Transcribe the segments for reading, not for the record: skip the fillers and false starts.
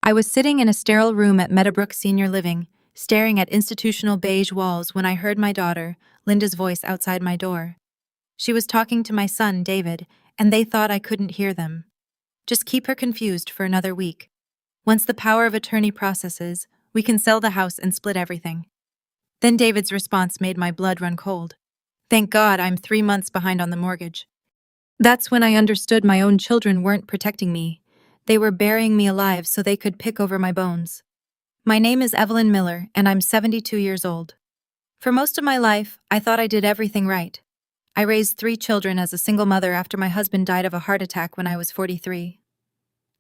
I was sitting in a sterile room at Meadowbrook Senior Living, staring at institutional beige walls when I heard my daughter, Linda's voice outside my door. She was talking to my son, David, and they thought I couldn't hear them. Just keep her confused for another week. Once the power of attorney processes, we can sell the house and split everything. Then David's response made my blood run cold. Thank God I'm 3 months behind on the mortgage. That's when I understood my own children weren't protecting me. They were burying me alive so they could pick over my bones. My name is Evelyn Miller, and I'm 72 years old. For most of my life, I thought I did everything right. I raised 3 children as a single mother after my husband died of a heart attack when I was 43.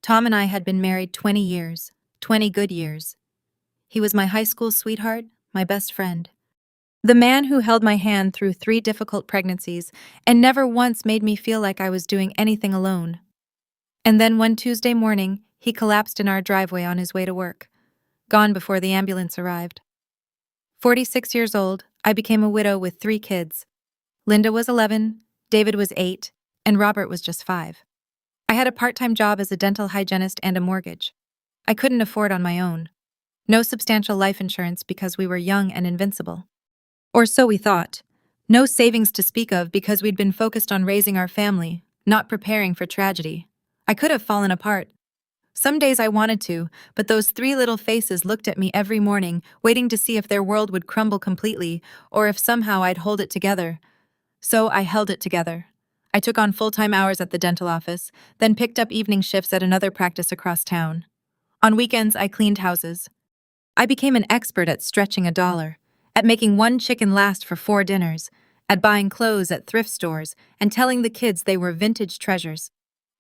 Tom and I had been married 20 years, 20 good years. He was my high school sweetheart, my best friend. The man who held my hand through 3 difficult pregnancies and never once made me feel like I was doing anything alone. And then one Tuesday morning, he collapsed in our driveway on his way to work, gone before the ambulance arrived. 46 years old, I became a widow with 3 kids. Linda was 11, David was 8, and Robert was just 5. I had a part-time job as a dental hygienist and a mortgage. I couldn't afford on my own. No substantial life insurance because we were young and invincible. Or so we thought. No savings to speak of because we'd been focused on raising our family, not preparing for tragedy. I could have fallen apart. Some days I wanted to, but those 3 little faces looked at me every morning, waiting to see if their world would crumble completely or if somehow I'd hold it together. So I held it together. I took on full-time hours at the dental office, then picked up evening shifts at another practice across town. On weekends, I cleaned houses. I became an expert at stretching a dollar, at making 1 chicken last for 4 dinners, at buying clothes at thrift stores and telling the kids they were vintage treasures.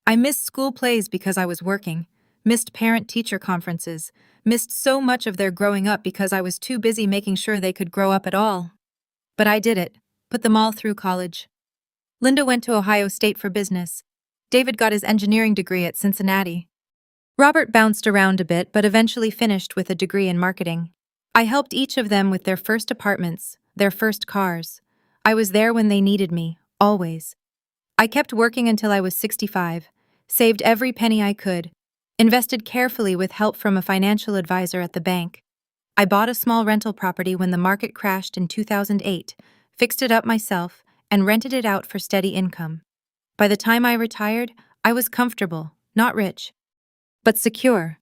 I missed school plays because I was working, missed parent-teacher conferences, missed so much of their growing up because I was too busy making sure they could grow up at all. But I did it, put them all through college. Linda went to Ohio State for business. David got his engineering degree at Cincinnati. Robert bounced around a bit but eventually finished with a degree in marketing. I helped each of them with their first apartments, their first cars. I was there when they needed me, always. I kept working until I was 65, saved every penny I could, invested carefully with help from a financial advisor at the bank. I bought a small rental property when the market crashed in 2008, fixed it up myself, and rented it out for steady income. By the time I retired, I was comfortable, not rich, but secure.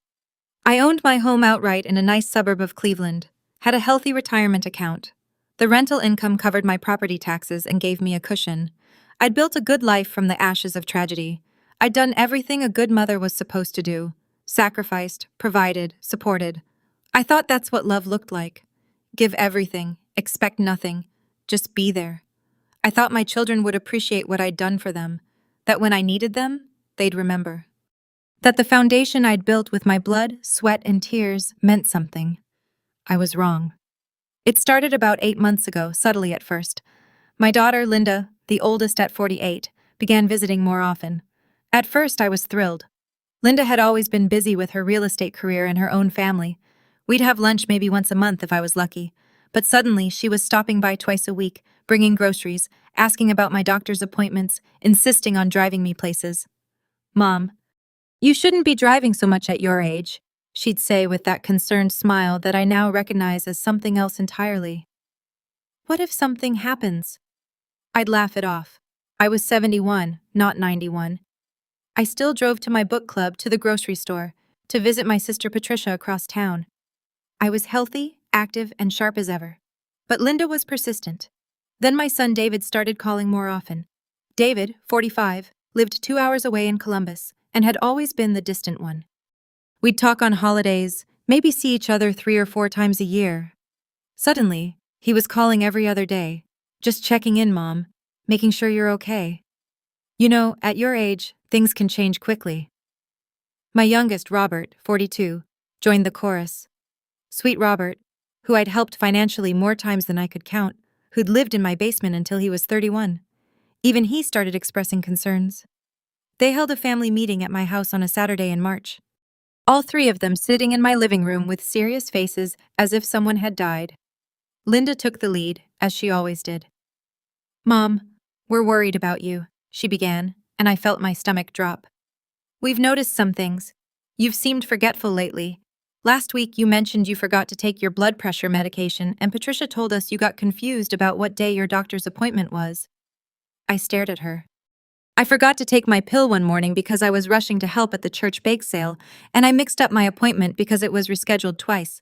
I owned my home outright in a nice suburb of Cleveland, had a healthy retirement account. The rental income covered my property taxes and gave me a cushion. I'd built a good life from the ashes of tragedy. I'd done everything a good mother was supposed to do. Sacrificed, provided, supported. I thought that's what love looked like. Give everything, expect nothing, just be there. I thought my children would appreciate what I'd done for them, that when I needed them, they'd remember. That the foundation I'd built with my blood, sweat, and tears meant something. I was wrong. It started about 8 months ago, subtly at first. My daughter, Linda, the oldest at 48, began visiting more often. At first, I was thrilled. Linda had always been busy with her real estate career and her own family. We'd have lunch maybe once a month if I was lucky. But suddenly, she was stopping by twice a week, bringing groceries, asking about my doctor's appointments, insisting on driving me places. "Mom, you shouldn't be driving so much at your age," she'd say with that concerned smile that I now recognize as something else entirely. What if something happens? I'd laugh it off. I was 71, not 91. I still drove to my book club, to the grocery store, to visit my sister Patricia across town. I was healthy, active, and sharp as ever. But Linda was persistent. Then my son David started calling more often. David, 45, lived 2 hours away in Columbus, and had always been the distant one. We'd talk on holidays, maybe see each other 3 or 4 times a year. Suddenly, he was calling every other day. "Just checking in, Mom, making sure you're okay." You know, at your age, things can change quickly. My youngest, Robert, 42, joined the chorus. Sweet Robert, who I'd helped financially more times than I could count, who'd lived in my basement until he was 31. Even he started expressing concerns. They held a family meeting at my house on a Saturday in March. All 3 of them sitting in my living room with serious faces as if someone had died. Linda took the lead, as she always did. "Mom, we're worried about you," she began, and I felt my stomach drop. "We've noticed some things. You've seemed forgetful lately. Last week you mentioned you forgot to take your blood pressure medication, and Patricia told us you got confused about what day your doctor's appointment was. I stared at her. I forgot to take my pill one morning because I was rushing to help at the church bake sale, and I mixed up my appointment because it was rescheduled twice.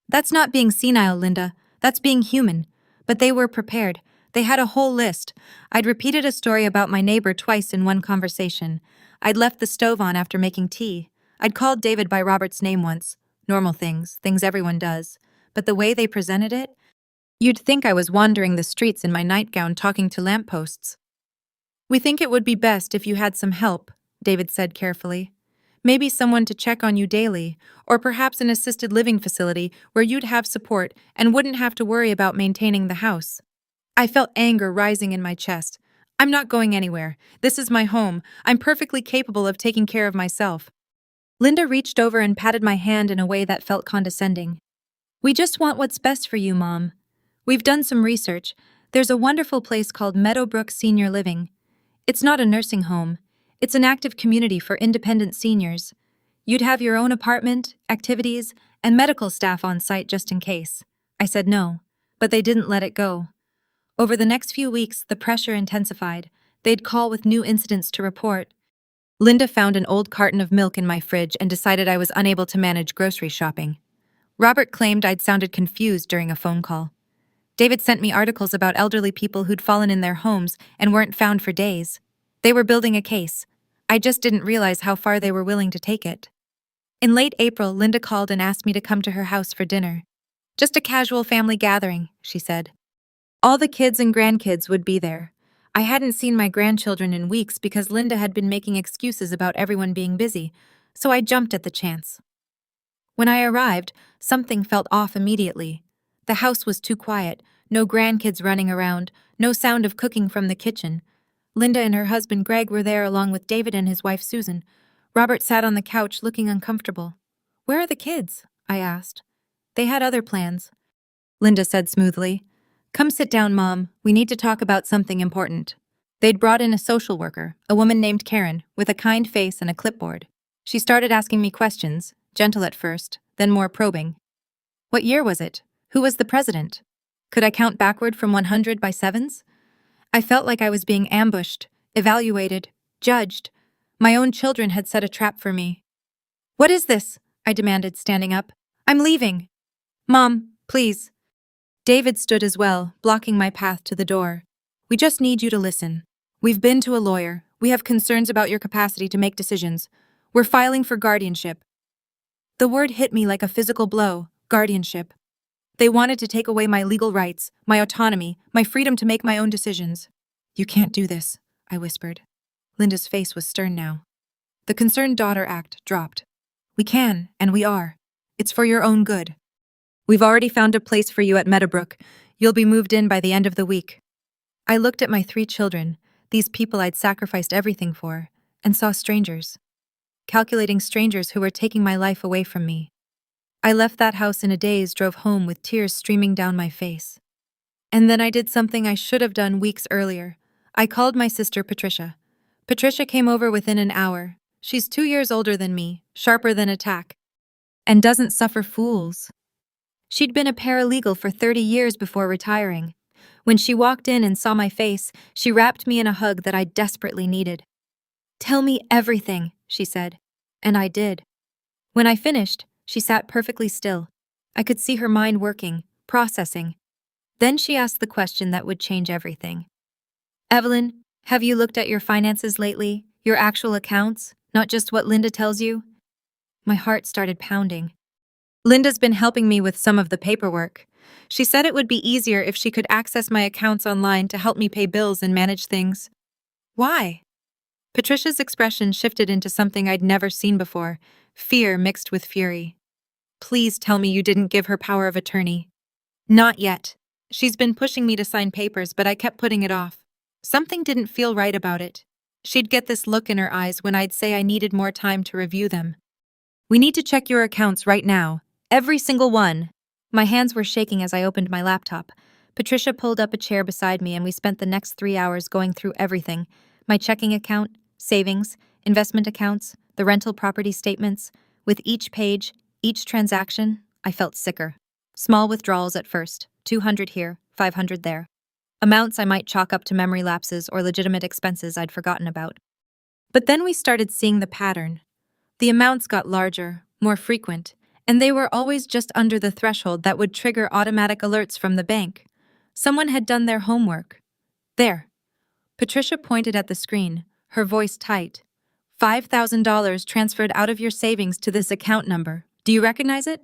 That's not being senile, Linda. That's being human. But they were prepared. They had a whole list. I'd repeated a story about my neighbor twice in one conversation. I'd left the stove on after making tea. I'd called David by Robert's name once. Normal things, things everyone does. But the way they presented it, you'd think I was wandering the streets in my nightgown talking to lampposts. We think it would be best if you had some help, David said carefully. Maybe someone to check on you daily, or perhaps an assisted living facility where you'd have support and wouldn't have to worry about maintaining the house. I felt anger rising in my chest. I'm not going anywhere. This is my home. I'm perfectly capable of taking care of myself. Linda reached over and patted my hand in a way that felt condescending. We just want what's best for you, Mom. We've done some research. There's a wonderful place called Meadowbrook Senior Living. It's not a nursing home. It's an active community for independent seniors. You'd have your own apartment, activities, and medical staff on site just in case. I said no, but they didn't let it go. Over the next few weeks, the pressure intensified. They'd call with new incidents to report. Linda found an old carton of milk in my fridge and decided I was unable to manage grocery shopping. Robert claimed I'd sounded confused during a phone call. David sent me articles about elderly people who'd fallen in their homes and weren't found for days. They were building a case. I just didn't realize how far they were willing to take it. In late April, Linda called and asked me to come to her house for dinner. Just a casual family gathering, she said. All the kids and grandkids would be there. I hadn't seen my grandchildren in weeks because Linda had been making excuses about everyone being busy, so I jumped at the chance. When I arrived, something felt off immediately. The house was too quiet, no grandkids running around, no sound of cooking from the kitchen. Linda and her husband Greg were there along with David and his wife Susan. Robert sat on the couch looking uncomfortable. Where are the kids? I asked. They had other plans. Linda said smoothly. Come sit down, Mom. We need to talk about something important. They'd brought in a social worker, a woman named Karen, with a kind face and a clipboard. She started asking me questions, gentle at first, then more probing. What year was it? Who was the president? Could I count backward from 100 by sevens? I felt like I was being ambushed, evaluated, judged. My own children had set a trap for me. What is this? I demanded, standing up. I'm leaving. Mom, please. David stood as well, blocking my path to the door. We just need you to listen. We've been to a lawyer. We have concerns about your capacity to make decisions. We're filing for guardianship. The word hit me like a physical blow, guardianship. They wanted to take away my legal rights, my autonomy, my freedom to make my own decisions. You can't do this, I whispered. Linda's face was stern now. The concerned daughter act dropped. We can, and we are. It's for your own good. We've already found a place for you at Meadowbrook. You'll be moved in by the end of the week. I looked at my 3 children, these people I'd sacrificed everything for, and saw strangers. Calculating strangers who were taking my life away from me. I left that house in a daze, drove home with tears streaming down my face. And then I did something I should have done weeks earlier. I called my sister Patricia. Patricia came over within an hour. She's 2 years older than me, sharper than a tack, and doesn't suffer fools. She'd been a paralegal for 30 years before retiring. When she walked in and saw my face, she wrapped me in a hug that I desperately needed. Tell me everything, she said. And I did. When I finished, she sat perfectly still. I could see her mind working, processing. Then she asked the question that would change everything. Evelyn, have you looked at your finances lately? Your actual accounts, not just what Linda tells you? My heart started pounding. Linda's been helping me with some of the paperwork. She said it would be easier if she could access my accounts online to help me pay bills and manage things. Why? Patricia's expression shifted into something I'd never seen before, fear mixed with fury. Please tell me you didn't give her power of attorney. Not yet. She's been pushing me to sign papers, but I kept putting it off. Something didn't feel right about it. She'd get this look in her eyes when I'd say I needed more time to review them. We need to check your accounts right now. Every single one. My hands were shaking as I opened my laptop. Patricia pulled up a chair beside me and we spent the next 3 hours going through everything. My checking account, savings, investment accounts, the rental property statements. With each page, each transaction, I felt sicker. Small withdrawals at first, 200 here, 500 there. Amounts I might chalk up to memory lapses or legitimate expenses I'd forgotten about. But then we started seeing the pattern. The amounts got larger, more frequent, and they were always just under the threshold that would trigger automatic alerts from the bank. Someone had done their homework. There. Patricia pointed at the screen, her voice tight. $5,000 transferred out of your savings to this account number. Do you recognize it?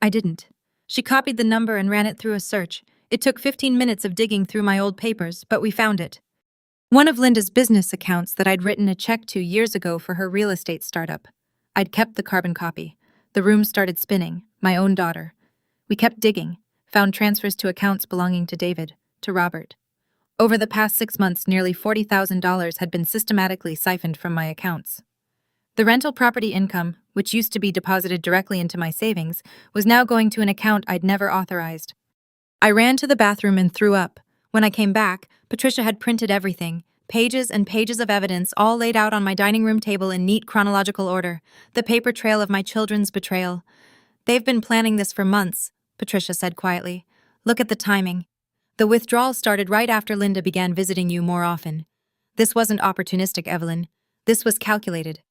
I didn't. She copied the number and ran it through a search. It took 15 minutes of digging through my old papers, but we found it. One of Linda's business accounts that I'd written a check to years ago for her real estate startup. I'd kept the carbon copy. The room started spinning, my own daughter. We kept digging, found transfers to accounts belonging to David, to Robert. Over the past 6 months, nearly $40,000 had been systematically siphoned from my accounts. The rental property income, which used to be deposited directly into my savings, was now going to an account I'd never authorized. I ran to the bathroom and threw up. When I came back, Patricia had printed everything, pages and pages of evidence, all laid out on my dining room table in neat chronological order, the paper trail of my children's betrayal. They've been planning this for months, Patricia said quietly. Look at the timing. The withdrawal started right after Linda began visiting you more often. This wasn't opportunistic, Evelyn. This was calculated.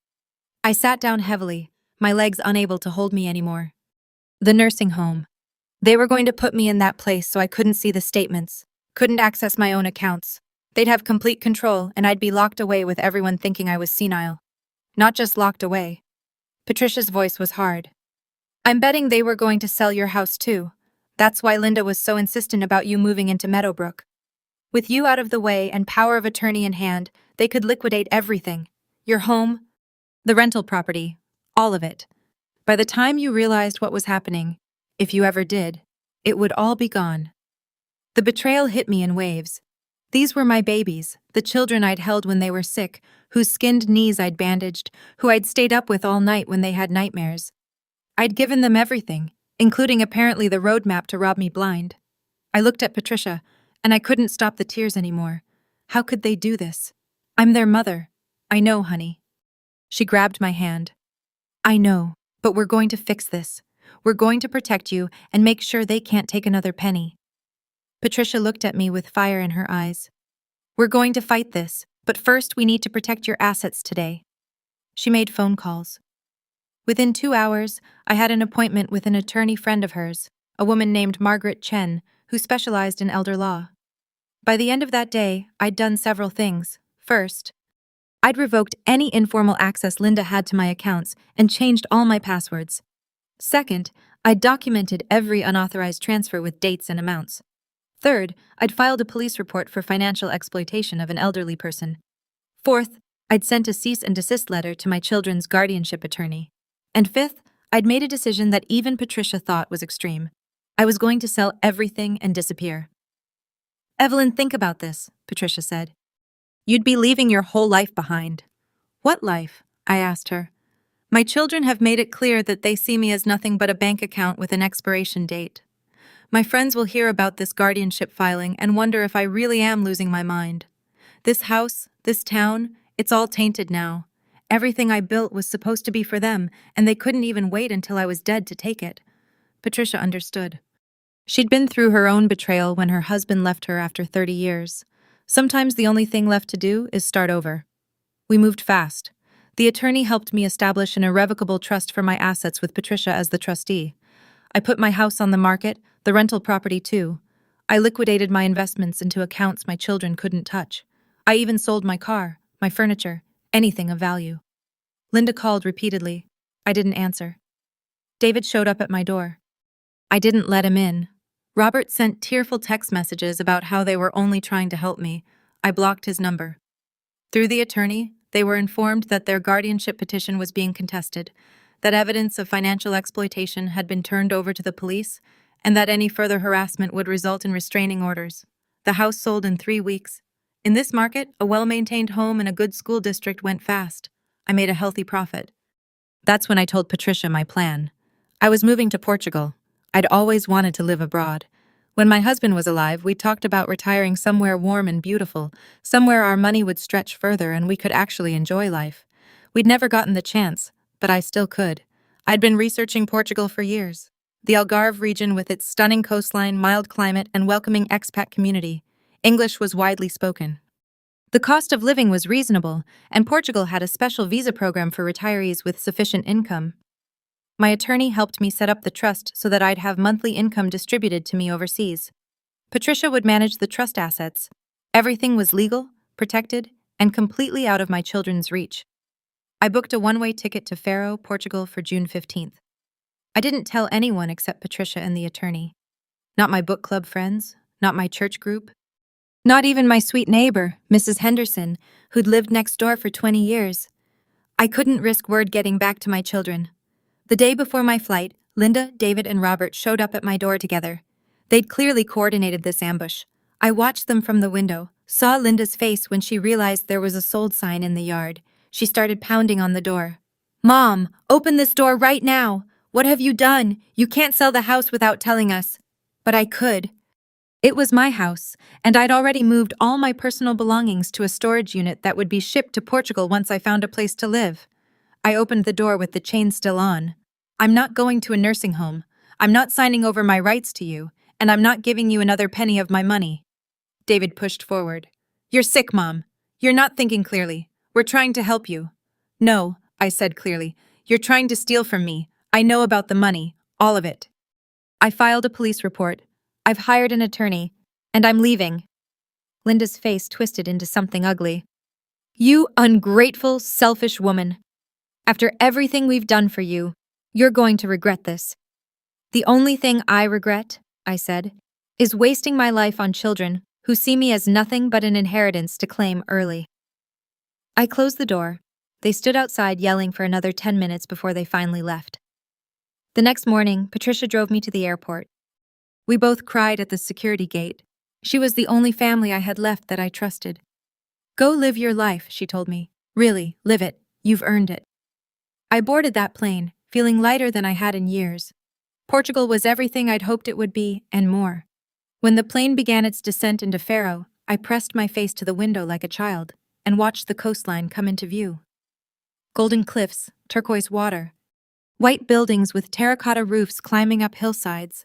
I sat down heavily, my legs unable to hold me anymore. The nursing home. They were going to put me in that place so I couldn't see the statements, couldn't access my own accounts. They'd have complete control, and I'd be locked away with everyone thinking I was senile. Not just locked away. Patricia's voice was hard. I'm betting they were going to sell your house too. That's why Linda was so insistent about you moving into Meadowbrook. With you out of the way and power of attorney in hand, they could liquidate everything. Your home, the rental property, all of it. By the time you realized what was happening, if you ever did, it would all be gone. The betrayal hit me in waves. These were my babies, the children I'd held when they were sick, whose skinned knees I'd bandaged, who I'd stayed up with all night when they had nightmares. I'd given them everything, including apparently the roadmap to rob me blind. I looked at Patricia, and I couldn't stop the tears anymore. How could they do this? I'm their mother. I know, honey. She grabbed my hand. I know, but we're going to fix this. We're going to protect you and make sure they can't take another penny. Patricia looked at me with fire in her eyes. We're going to fight this, but first we need to protect your assets today. She made phone calls. Within 2 hours, I had an appointment with an attorney friend of hers, a woman named Margaret Chen, who specialized in elder law. By the end of that day, I'd done several things. First, I'd revoked any informal access Linda had to my accounts and changed all my passwords. Second, I'd documented every unauthorized transfer with dates and amounts. Third, I'd filed a police report for financial exploitation of an elderly person. Fourth, I'd sent a cease and desist letter to my children's guardianship attorney. And fifth, I'd made a decision that even Patricia thought was extreme. I was going to sell everything and disappear. Evelyn, think about this, Patricia said. You'd be leaving your whole life behind. What life? I asked her. My children have made it clear that they see me as nothing but a bank account with an expiration date. My friends will hear about this guardianship filing and wonder if I really am losing my mind. This house, this town, it's all tainted now. Everything I built was supposed to be for them, and they couldn't even wait until I was dead to take it. Patricia understood. She'd been through her own betrayal when her husband left her after 30 years. Sometimes the only thing left to do is start over. We moved fast. The attorney helped me establish an irrevocable trust for my assets with Patricia as the trustee. I put my house on the market, the rental property too. I liquidated my investments into accounts my children couldn't touch. I even sold my car, my furniture, anything of value. Linda called repeatedly. I didn't answer. David showed up at my door. I didn't let him in. Robert sent tearful text messages about how they were only trying to help me. I blocked his number. Through the attorney, they were informed that their guardianship petition was being contested, that evidence of financial exploitation had been turned over to the police, and that any further harassment would result in restraining orders. The house sold in 3 weeks. In this market, a well-maintained home in a good school district went fast. I made a healthy profit. That's when I told Patricia my plan. I was moving to Portugal. I'd always wanted to live abroad. When my husband was alive, we talked about retiring somewhere warm and beautiful, somewhere our money would stretch further and we could actually enjoy life. We'd never gotten the chance, but I still could. I'd been researching Portugal for years. The Algarve region, with its stunning coastline, mild climate, and welcoming expat community, English was widely spoken. The cost of living was reasonable, and Portugal had a special visa program for retirees with sufficient income. My attorney helped me set up the trust so that I'd have monthly income distributed to me overseas. Patricia would manage the trust assets. Everything was legal, protected, and completely out of my children's reach. I booked a one-way ticket to Faro, Portugal for June 15th. I didn't tell anyone except Patricia and the attorney. Not my book club friends, not my church group, not even my sweet neighbor, Mrs. Henderson, who'd lived next door for 20 years. I couldn't risk word getting back to my children. The day before my flight, Linda, David, and Robert showed up at my door together. They'd clearly coordinated this ambush. I watched them from the window, saw Linda's face when she realized there was a sold sign in the yard. She started pounding on the door. "Mom, open this door right now! What have you done? You can't sell the house without telling us." But I could. It was my house, and I'd already moved all my personal belongings to a storage unit that would be shipped to Portugal once I found a place to live. I opened the door with the chain still on. "I'm not going to a nursing home. I'm not signing over my rights to you, and I'm not giving you another penny of my money." David pushed forward. "You're sick, Mom. You're not thinking clearly. We're trying to help you." "No," I said clearly. "You're trying to steal from me. I know about the money, all of it. I filed a police report. I've hired an attorney, and I'm leaving." Linda's face twisted into something ugly. "You ungrateful, selfish woman. After everything we've done for you, you're going to regret this." "The only thing I regret," I said, "is wasting my life on children who see me as nothing but an inheritance to claim early." I closed the door. They stood outside yelling for another 10 minutes before they finally left. The next morning, Patricia drove me to the airport. We both cried at the security gate. She was the only family I had left that I trusted. "Go live your life," she told me. "Really, live it. You've earned it." I boarded that plane, feeling lighter than I had in years. Portugal was everything I'd hoped it would be, and more. When the plane began its descent into Faro, I pressed my face to the window like a child and watched the coastline come into view. Golden cliffs, turquoise water, white buildings with terracotta roofs climbing up hillsides.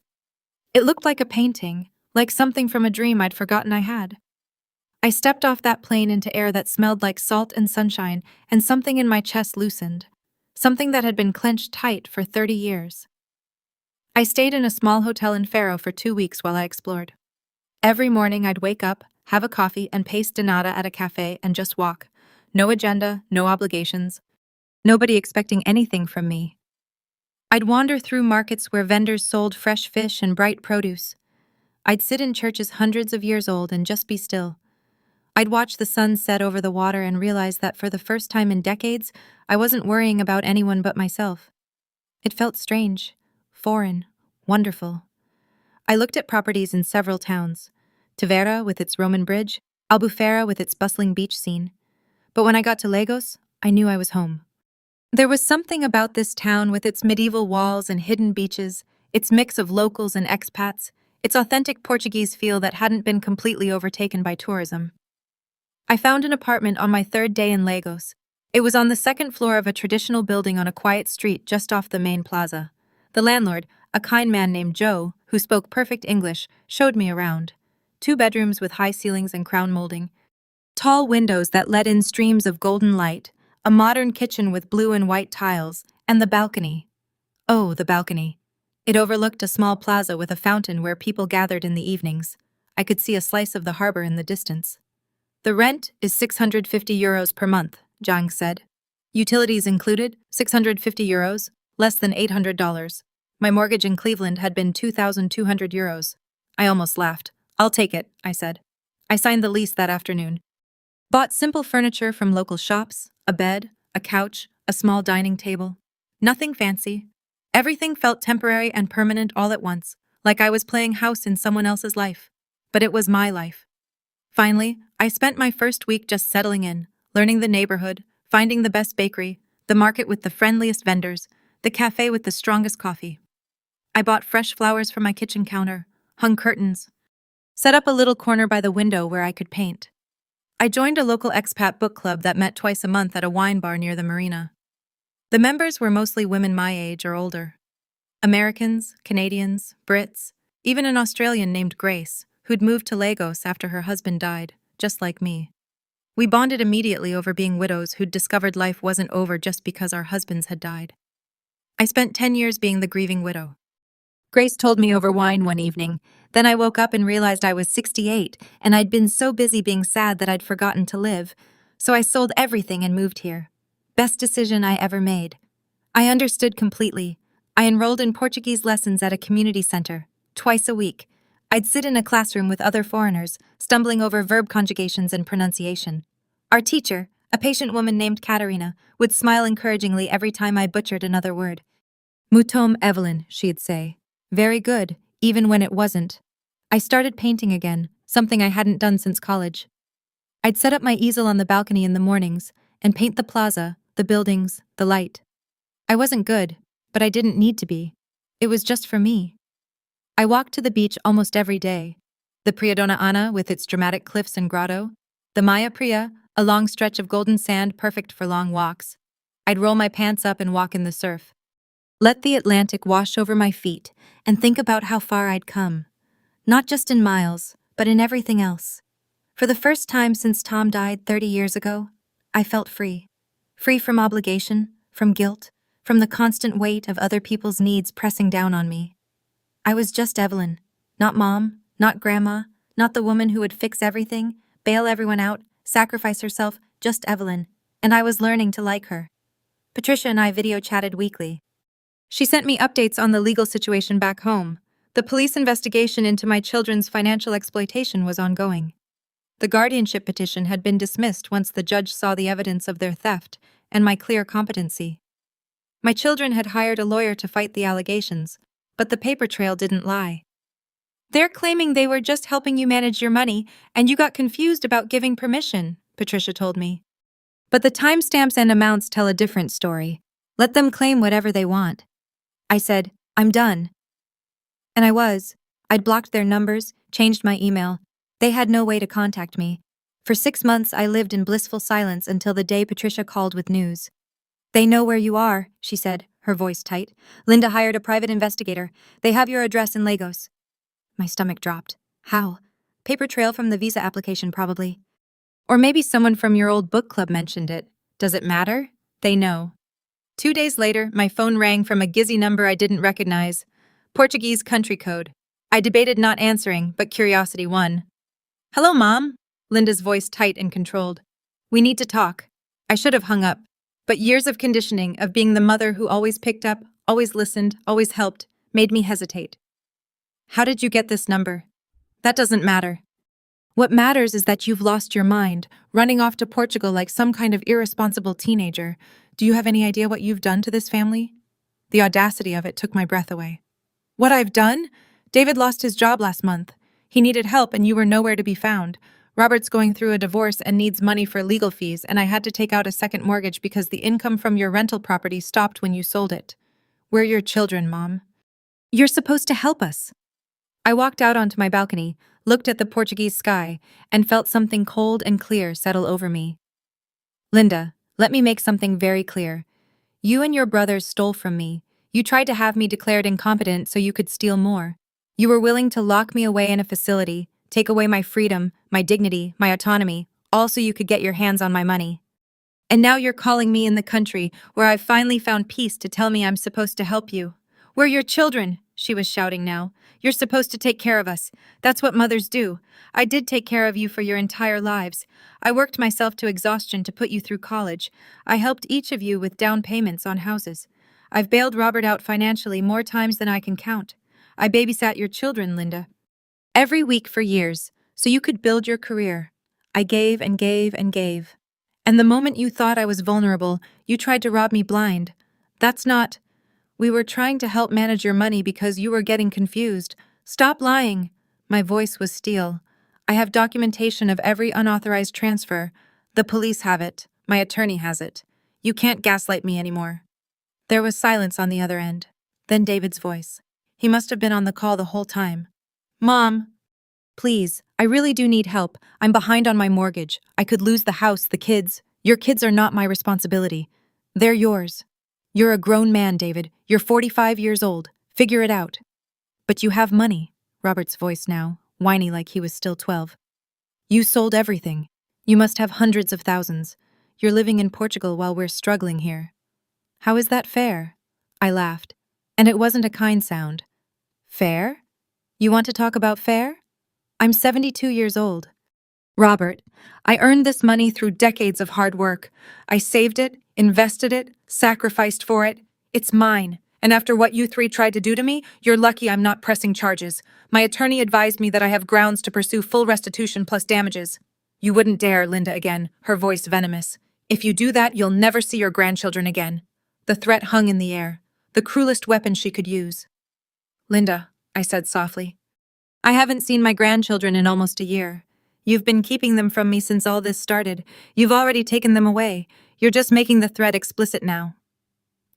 It looked like a painting, like something from a dream I'd forgotten I had. I stepped off that plane into air that smelled like salt and sunshine, and something in my chest loosened, something that had been clenched tight for 30 years. I stayed in a small hotel in Faro for 2 weeks while I explored. Every morning I'd wake up, have a coffee, and paste nada at a cafe and just walk. No agenda, no obligations. Nobody expecting anything from me. I'd wander through markets where vendors sold fresh fish and bright produce. I'd sit in churches hundreds of years old and just be still. I'd watch the sun set over the water and realize that for the first time in decades, I wasn't worrying about anyone but myself. It felt strange, foreign, wonderful. I looked at properties in several towns. Tavera with its Roman bridge, Albufeira with its bustling beach scene. But when I got to Lagos, I knew I was home. There was something about this town with its medieval walls and hidden beaches, its mix of locals and expats, its authentic Portuguese feel that hadn't been completely overtaken by tourism. I found an apartment on my third day in Lagos. It was on the second floor of a traditional building on a quiet street just off the main plaza. The landlord, a kind man named Joe, who spoke perfect English, showed me around. 2 bedrooms with high ceilings and crown molding, tall windows that let in streams of golden light, a modern kitchen with blue and white tiles, and the balcony. Oh, the balcony. It overlooked a small plaza with a fountain where people gathered in the evenings. I could see a slice of the harbor in the distance. "The rent is €650 per month," Zhang said. "Utilities included, €650, less than $800. My mortgage in Cleveland had been €2,200. I almost laughed. "I'll take it," I said. I signed the lease that afternoon. Bought simple furniture from local shops, a bed, a couch, a small dining table. Nothing fancy. Everything felt temporary and permanent all at once, like I was playing house in someone else's life. But it was my life. Finally, I spent my first week just settling in, learning the neighborhood, finding the best bakery, the market with the friendliest vendors, the cafe with the strongest coffee. I bought fresh flowers for my kitchen counter, hung curtains, set up a little corner by the window where I could paint. I joined a local expat book club that met twice a month at a wine bar near the marina. The members were mostly women my age or older. Americans, Canadians, Brits, even an Australian named Grace, who'd moved to Lagos after her husband died, just like me. We bonded immediately over being widows who'd discovered life wasn't over just because our husbands had died. I spent 10 years being the grieving widow. Grace told me over wine one evening. Then I woke up and realized I was 68, and I'd been so busy being sad that I'd forgotten to live. So I sold everything and moved here. Best decision I ever made. I understood completely. I enrolled in Portuguese lessons at a community center, twice a week. I'd sit in a classroom with other foreigners, stumbling over verb conjugations and pronunciation. Our teacher, a patient woman named Katerina, would smile encouragingly every time I butchered another word. Mutom Evelyn, she'd say. Very good, even when it wasn't. I started painting again, something I hadn't done since college. I'd set up my easel on the balcony in the mornings and paint the plaza, the buildings, the light. I wasn't good, but I didn't need to be. It was just for me. I walked to the beach almost every day. The Priadona Ana with its dramatic cliffs and grotto, the Maya Priya, a long stretch of golden sand perfect for long walks. I'd roll my pants up and walk in the surf. Let the Atlantic wash over my feet and think about how far I'd come. Not just in miles, but in everything else. For the first time since Tom died 30 years ago, I felt free. Free from obligation, from guilt, from the constant weight of other people's needs pressing down on me. I was just Evelyn, not Mom, not Grandma, not the woman who would fix everything, bail everyone out, sacrifice herself, just Evelyn, and I was learning to like her. Patricia and I video chatted weekly. She sent me updates on the legal situation back home. The police investigation into my children's financial exploitation was ongoing. The guardianship petition had been dismissed once the judge saw the evidence of their theft and my clear competency. My children had hired a lawyer to fight the allegations, but the paper trail didn't lie. They're claiming they were just helping you manage your money and you got confused about giving permission, Patricia told me. But the timestamps and amounts tell a different story. Let them claim whatever they want. I said, I'm done. And I was. I'd blocked their numbers, changed my email. They had no way to contact me. For 6 months, I lived in blissful silence until the day Patricia called with news. They know where you are, she said, her voice tight. Linda hired a private investigator. They have your address in Lagos. My stomach dropped. How? Paper trail from the visa application, probably. Or maybe someone from your old book club mentioned it. Does it matter? They know. 2 days later, my phone rang from a gizzy number I didn't recognize. Portuguese country code. I debated not answering, but curiosity won. Hello, Mom. Linda's voice tight and controlled. We need to talk. I should have hung up. But years of conditioning, of being the mother who always picked up, always listened, always helped, made me hesitate. How did you get this number? That doesn't matter. What matters is that you've lost your mind, running off to Portugal like some kind of irresponsible teenager. Do you have any idea what you've done to this family? The audacity of it took my breath away. What I've done? David lost his job last month. He needed help and you were nowhere to be found. Robert's going through a divorce and needs money for legal fees, and I had to take out a second mortgage because the income from your rental property stopped when you sold it. We're your children, Mom. You're supposed to help us. I walked out onto my balcony, looked at the Portuguese sky, and felt something cold and clear settle over me. Linda, let me make something very clear. You and your brothers stole from me. You tried to have me declared incompetent so you could steal more. You were willing to lock me away in a facility, take away my freedom, my dignity, my autonomy, all so you could get your hands on my money. And now you're calling me in the country where I've finally found peace to tell me I'm supposed to help you. We're your children, she was shouting now. You're supposed to take care of us. That's what mothers do. I did take care of you for your entire lives. I worked myself to exhaustion to put you through college. I helped each of you with down payments on houses. I've bailed Robert out financially more times than I can count. I babysat your children, Linda. Every week for years, so you could build your career. I gave and gave and gave. And the moment you thought I was vulnerable, you tried to rob me blind. That's not... We were trying to help manage your money because you were getting confused. Stop lying. My voice was steel. I have documentation of every unauthorized transfer. The police have it. My attorney has it. You can't gaslight me anymore. There was silence on the other end. Then David's voice. He must have been on the call the whole time. Mom, please, I really do need help. I'm behind on my mortgage. I could lose the house, the kids. Your kids are not my responsibility. They're yours. You're a grown man, David. You're 45 years old. Figure it out. But you have money, Robert's voice now, whiny like he was still 12. You sold everything. You must have hundreds of thousands. You're living in Portugal while we're struggling here. How is that fair? I laughed. And it wasn't a kind sound. Fair? You want to talk about fair? I'm 72 years old. Robert, I earned this money through decades of hard work. I saved it, invested it, sacrificed for it. It's mine. And after what you three tried to do to me, you're lucky I'm not pressing charges. My attorney advised me that I have grounds to pursue full restitution plus damages. You wouldn't dare, Linda again, her voice venomous. If you do that, you'll never see your grandchildren again. The threat hung in the air, the cruelest weapon she could use. Linda, I said softly, I haven't seen my grandchildren in almost a year. You've been keeping them from me since all this started. You've already taken them away. You're just making the threat explicit now.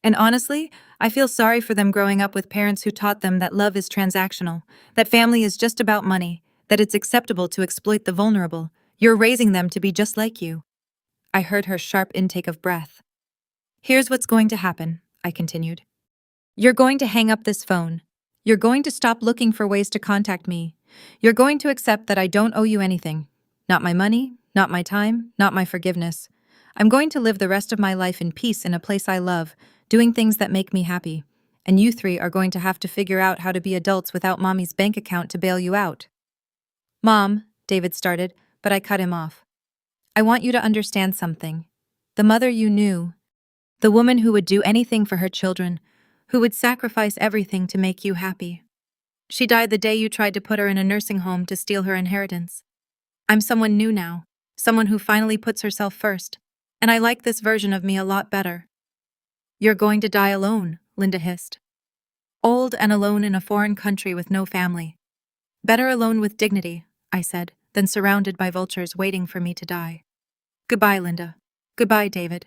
And honestly, I feel sorry for them growing up with parents who taught them that love is transactional, that family is just about money, that it's acceptable to exploit the vulnerable. You're raising them to be just like you. I heard her sharp intake of breath. Here's what's going to happen, I continued. You're going to hang up this phone. You're going to stop looking for ways to contact me. You're going to accept that I don't owe you anything. Not my money, not my time, not my forgiveness. I'm going to live the rest of my life in peace in a place I love, doing things that make me happy. And you three are going to have to figure out how to be adults without Mommy's bank account to bail you out. Mom, David started, but I cut him off. I want you to understand something. The mother you knew, the woman who would do anything for her children, who would sacrifice everything to make you happy. She died the day you tried to put her in a nursing home to steal her inheritance. I'm someone new now, someone who finally puts herself first, and I like this version of me a lot better. You're going to die alone, Linda hissed. Old and alone in a foreign country with no family. Better alone with dignity, I said, than surrounded by vultures waiting for me to die. Goodbye, Linda. Goodbye, David.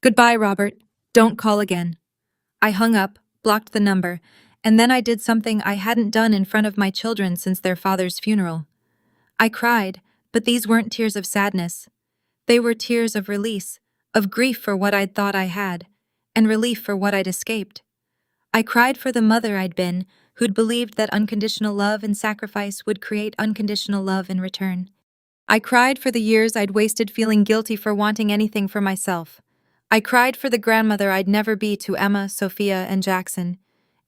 Goodbye, Robert. Don't call again. I hung up, blocked the number, and then I did something I hadn't done in front of my children since their father's funeral. I cried, but these weren't tears of sadness. They were tears of release, of grief for what I'd thought I had, and relief for what I'd escaped. I cried for the mother I'd been, who'd believed that unconditional love and sacrifice would create unconditional love in return. I cried for the years I'd wasted feeling guilty for wanting anything for myself. I cried for the grandmother I'd never be to Emma, Sophia, and Jackson.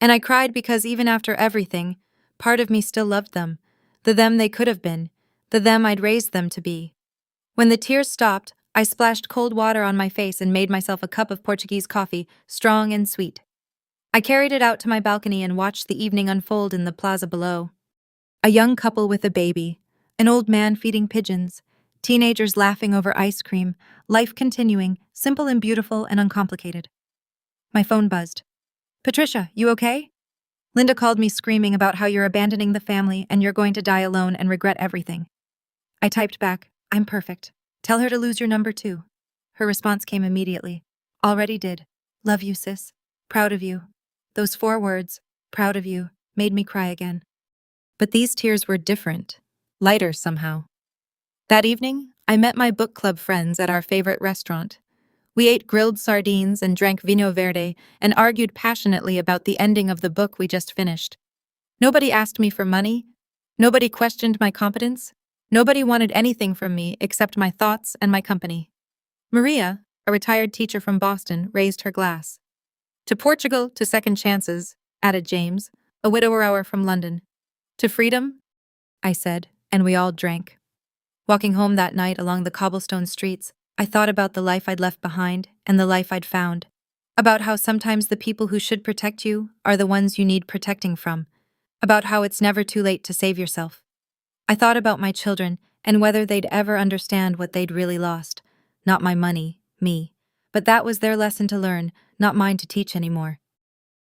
And I cried because even after everything, part of me still loved them, the them they could have been, the them I'd raised them to be. When the tears stopped, I splashed cold water on my face and made myself a cup of Portuguese coffee, strong and sweet. I carried it out to my balcony and watched the evening unfold in the plaza below. A young couple with a baby, an old man feeding pigeons, teenagers laughing over ice cream, life continuing, simple and beautiful and uncomplicated. My phone buzzed. Patricia, you okay? Linda called me screaming about how you're abandoning the family and you're going to die alone and regret everything. I typed back, I'm perfect. Tell her to lose your number too. Her response came immediately. Already did. Love you, sis. Proud of you. Those 4 words, proud of you, made me cry again. But these tears were different, lighter somehow. That evening, I met my book club friends at our favorite restaurant. We ate grilled sardines and drank vino verde and argued passionately about the ending of the book we just finished. Nobody asked me for money. Nobody questioned my competence. Nobody wanted anything from me except my thoughts and my company. Maria, a retired teacher from Boston, raised her glass. To Portugal, to second chances, added James, a widower from London. To freedom, I said, and we all drank. Walking home that night along the cobblestone streets, I thought about the life I'd left behind and the life I'd found. About how sometimes the people who should protect you are the ones you need protecting from. About how it's never too late to save yourself. I thought about my children and whether they'd ever understand what they'd really lost. Not my money, me. But that was their lesson to learn, not mine to teach anymore.